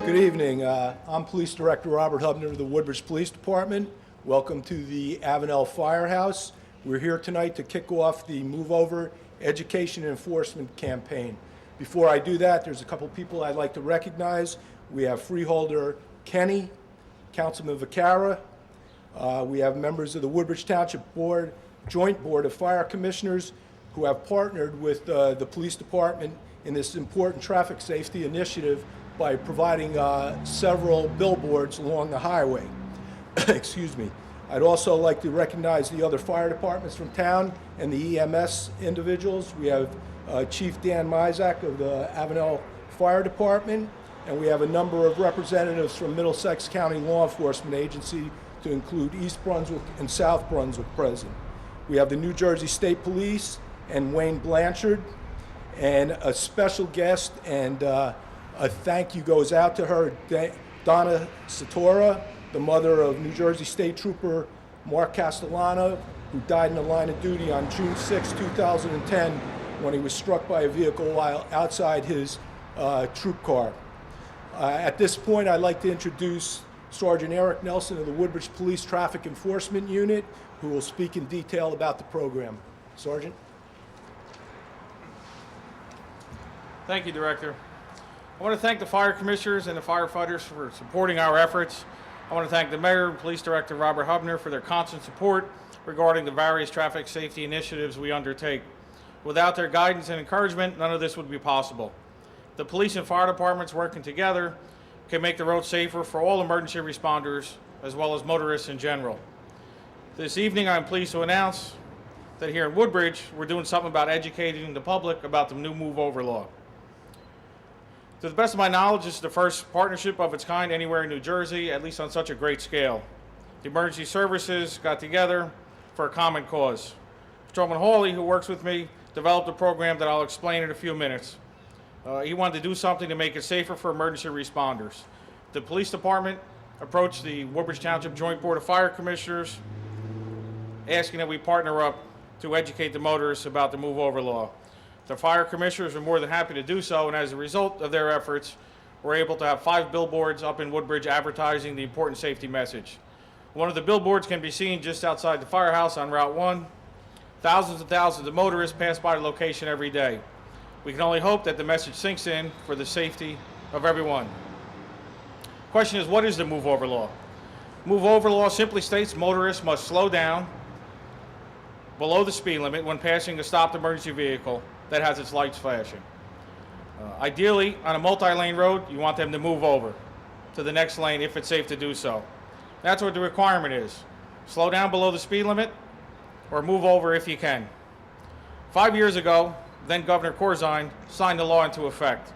Good evening. I'm Police Director Robert Hubner of the Woodbridge Police Department. Welcome to the Avenel Firehouse. We're here tonight to kick off the Move Over Education and Enforcement campaign. Before I do that, there's a couple people I'd like to recognize. We have Freeholder Kenny, Councilman Vacara. We have members of the Woodbridge Township Board, Joint Board of Fire Commissioners, who have partnered with the police department in this important traffic safety initiative by providing several billboards along the highway. Excuse me. I'd also like to recognize the other fire departments from town and the EMS individuals. We have Chief Dan Mizak of the Avenel Fire Department, and we have a number of representatives from Middlesex County Law Enforcement Agency to include East Brunswick and South Brunswick present. We have the New Jersey State Police and Wayne Blanchard, and a special guest and a thank you goes out to her, Donna Satora, the mother of New Jersey State Trooper Mark Castellano, who died in the line of duty on June 6, 2010, when he was struck by a vehicle while outside his troop car. At this point, I'd like to introduce Sergeant Eric Nelson of the Woodbridge Police Traffic Enforcement Unit, who will speak in detail about the program. Sergeant. Thank you, Director. I want to thank the fire commissioners and the firefighters for supporting our efforts. I want to thank the Mayor and Police Director Robert Hubner for their constant support regarding the various traffic safety initiatives we undertake. Without their guidance and encouragement, none of this would be possible. The police and fire departments working together can make the road safer for all emergency responders as well as motorists in general. This evening, I'm pleased to announce that here in Woodbridge, we're doing something about educating the public about the new Move Over law. To the best of my knowledge, this is the first partnership of its kind anywhere in New Jersey, at least on such a great scale. The emergency services got together for a common cause. Patrolman Hawley, who works with me, developed a program that I'll explain in a few minutes. He wanted to do something to make it safer for emergency responders. The police department approached the Woodbridge Township Joint Board of Fire Commissioners, asking that we partner up to educate the motorists about the Move Over law. The fire commissioners were more than happy to do so, and as a result of their efforts, we're able to have 5 billboards up in Woodbridge advertising the important safety message. One of the billboards can be seen just outside the firehouse on Route 1. Thousands and thousands of motorists pass by the location every day. We can only hope that the message sinks in for the safety of everyone. Question is, what is the Move Over law? Move Over law simply states motorists must slow down below the speed limit when passing a stopped emergency vehicle that has its lights flashing. Ideally, on a multi-lane road, you want them to move over to the next lane if it's safe to do so. That's what the requirement is. Slow down below the speed limit or move over if you can. 5 years ago, then Governor Corzine signed the law into effect.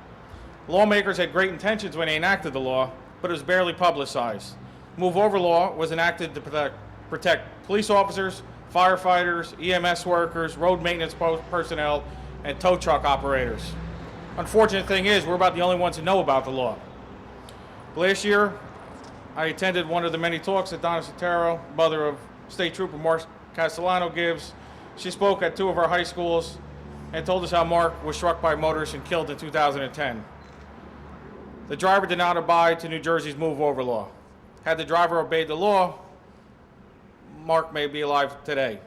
Lawmakers had great intentions when they enacted the law, but it was barely publicized. Move Over law was enacted to protect police officers, firefighters, EMS workers, road maintenance personnel, and tow truck operators. Unfortunate thing is, we're about the only ones who know about the law. Last year, I attended one of the many talks that Donna Sotero, mother of State Trooper Mark Castellano, gives. She spoke at 2 of our high schools and told us how Mark was struck by motorists and killed in 2010. The driver did not abide to New Jersey's Move Over law. Had the driver obeyed the law, Mark may be alive today.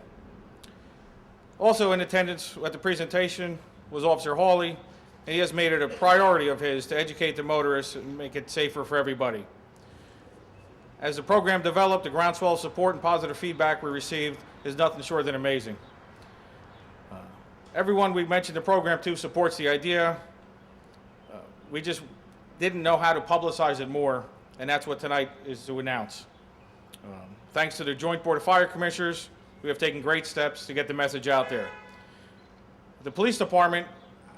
Also in attendance at the presentation was Officer Hawley, and he has made it a priority of his to educate the motorists and make it safer for everybody. As the program developed, the groundswell of support and positive feedback we received is nothing short than amazing. Everyone we mentioned the program to supports the idea. We just didn't know how to publicize it more, and that's what tonight is to announce. Thanks to the Joint Board of Fire Commissioners, we have taken great steps to get the message out there. The police department,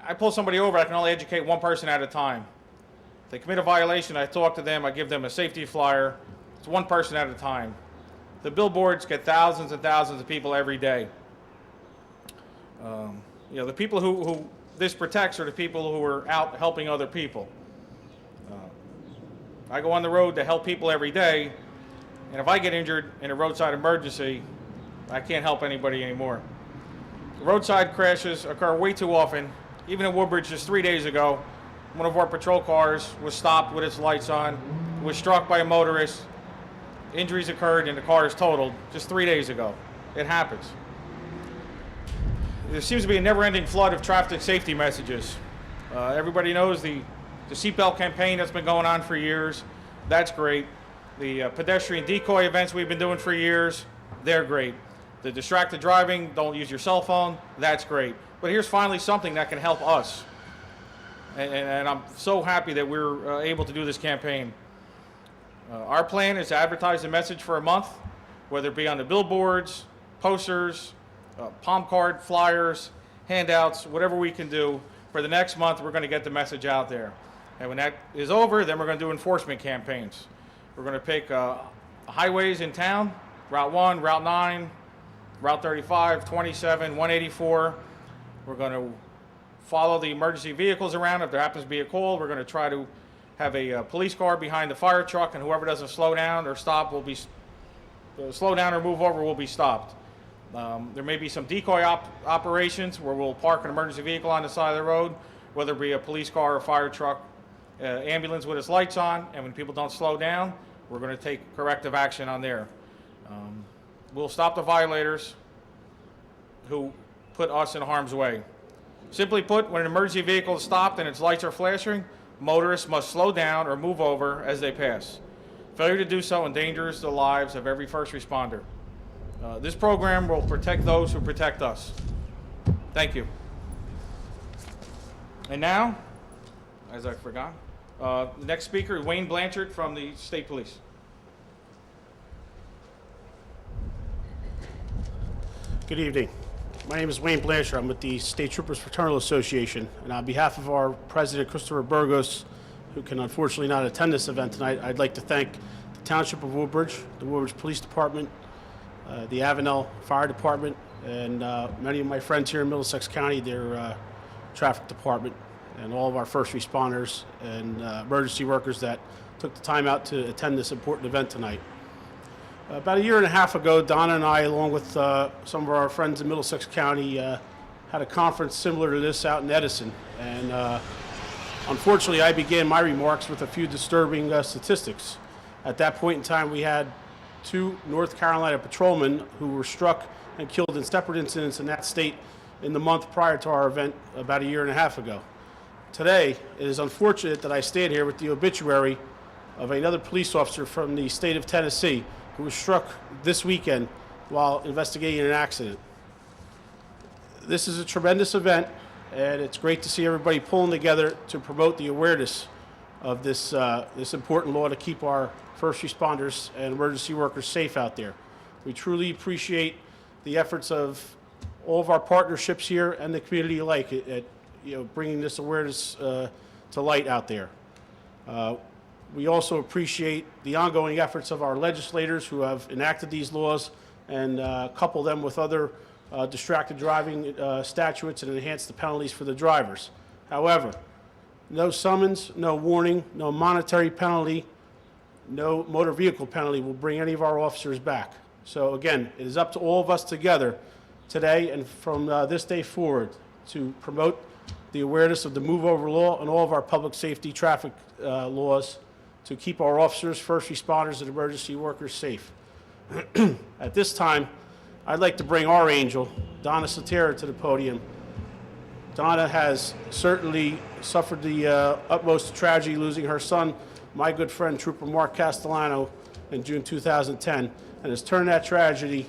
I pull somebody over, I can only educate one person at a time. If they commit a violation, I talk to them, I give them a safety flyer. It's one person at a time. The billboards get thousands and thousands of people every day. The people who this protects are the people who are out helping other people. I go on the road to help people every day, and if I get injured in a roadside emergency, I can't help anybody anymore. Roadside crashes occur way too often. Even in Woodbridge just 3 days ago, one of our patrol cars was stopped with its lights on, was struck by a motorist, injuries occurred, and the car is totaled just 3 days ago. It happens. There seems to be a never-ending flood of traffic safety messages. Everybody knows the seatbelt campaign that's been going on for years. That's great. The pedestrian decoy events we've been doing for years, they're great. The distracted driving, don't use your cell phone, that's great. But here's finally something that can help us. And I'm so happy that we're able to do this campaign. Our plan is to advertise the message for a month, whether it be on the billboards, posters, palm card, flyers, handouts, whatever we can do. For the next month, we're going to get the message out there. And when that is over, then we're going to do enforcement campaigns. We're going to pick highways in town, Route 1, Route 9, Route 35, 27, 184. We're going to follow the emergency vehicles around. If there happens to be a call, we're going to try to have a police car behind the fire truck, and whoever doesn't slow down or stop will be slow down or move over will be stopped. There may be some decoy operations where we'll park an emergency vehicle on the side of the road, whether it be a police car or fire truck, ambulance with its lights on, and when people don't slow down, we're going to take corrective action on there. We'll stop the violators who put us in harm's way. Simply put, when an emergency vehicle is stopped and its lights are flashing, motorists must slow down or move over as they pass. Failure to do so endangers the lives of every first responder. This program will protect those who protect us. Thank you. And now, as I forgot, the next speaker is Wayne Blanchard from the State Police. Good evening. My name is Wayne Blanchard. I'm with the State Troopers Fraternal Association, and on behalf of our president, Christopher Burgos, who can unfortunately not attend this event tonight, I'd like to thank the Township of Woodbridge, the Woodbridge Police Department, the Avenel Fire Department, and many of my friends here in Middlesex County, their traffic department, and all of our first responders and emergency workers that took the time out to attend this important event tonight. About a year and a half ago, Donna and I, along with some of our friends in Middlesex County, had a conference similar to this out in Edison. And unfortunately, I began my remarks with a few disturbing statistics. At that point in time, we had 2 North Carolina patrolmen who were struck and killed in separate incidents in that state in the month prior to our event about a year and a half ago. Today, it is unfortunate that I stand here with the obituary of another police officer from the state of Tennessee who was struck this weekend while investigating an accident. This is a tremendous event, and it's great to see everybody pulling together to promote the awareness of this important law to keep our first responders and emergency workers safe out there. We truly appreciate the efforts of all of our partnerships here and the community alike at bringing this awareness to light out there. We also appreciate the ongoing efforts of our legislators who have enacted these laws and couple them with other distracted driving statutes and enhance the penalties for the drivers. However, no summons, no warning, no monetary penalty, no motor vehicle penalty will bring any of our officers back. So again, it is up to all of us together today and from this day forward to promote the awareness of the Move Over law and all of our public safety traffic laws to keep our officers, first responders, and emergency workers safe. At this time, I'd like to bring our angel, Donna Sotera, to the podium. Donna has certainly suffered the utmost tragedy, losing her son, my good friend, Trooper Mark Castellano, in June 2010, and has turned that tragedy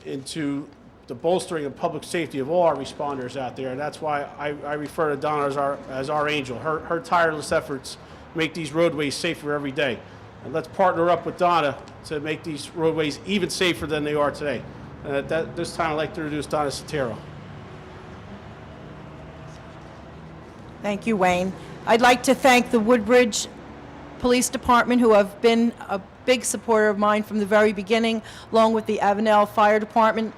into the bolstering of public safety of all our responders out there. And that's why I refer to Donna as our angel. Her tireless efforts make these roadways safer every day. And let's partner up with Donna to make these roadways even safer than they are today. And at this time, I'd like to introduce Donna Sotero. Thank you, Wayne. I'd like to thank the Woodbridge Police Department, who have been a big supporter of mine from the very beginning, along with the Avenel Fire Department.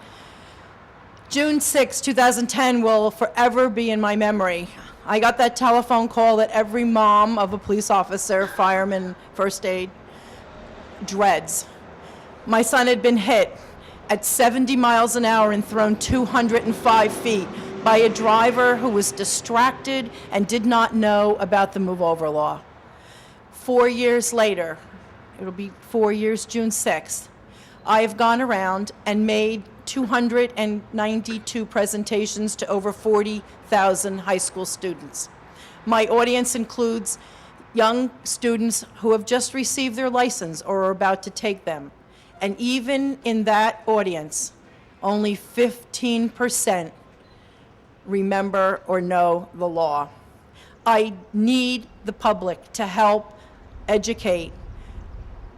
June 6, 2010 will forever be in my memory. I got that telephone call that every mom of a police officer, fireman, first aid dreads. My son had been hit at 70 miles an hour and thrown 205 feet by a driver who was distracted and did not know about the move over law. 4 years later, it'll be 4 years, June 6th, I have gone around and made 292 presentations to over 40,000 high school students. My audience includes young students who have just received their license or are about to take them. And even in that audience, only 15% remember or know the law. I need the public to help educate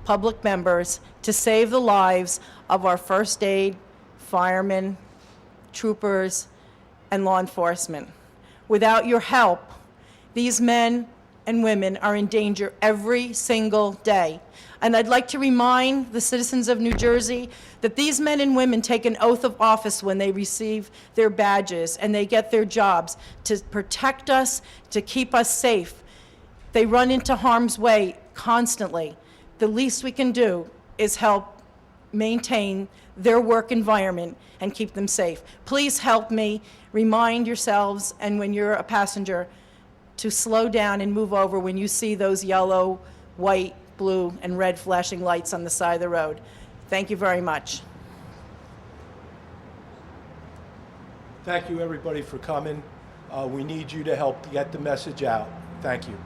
public members to save the lives of our first aid, firemen, troopers, and law enforcement. Without your help, these men and women are in danger every single day. And I'd like to remind the citizens of New Jersey that these men and women take an oath of office when they receive their badges and they get their jobs to protect us, to keep us safe. They run into harm's way constantly. The least we can do is help maintain their work environment and keep them safe. Please help me remind yourselves, and when you're a passenger, to slow down and move over when you see those yellow, white, blue, and red flashing lights on the side of the road. Thank you very much. Thank you, everybody, for coming. We need you to help get the message out. Thank you.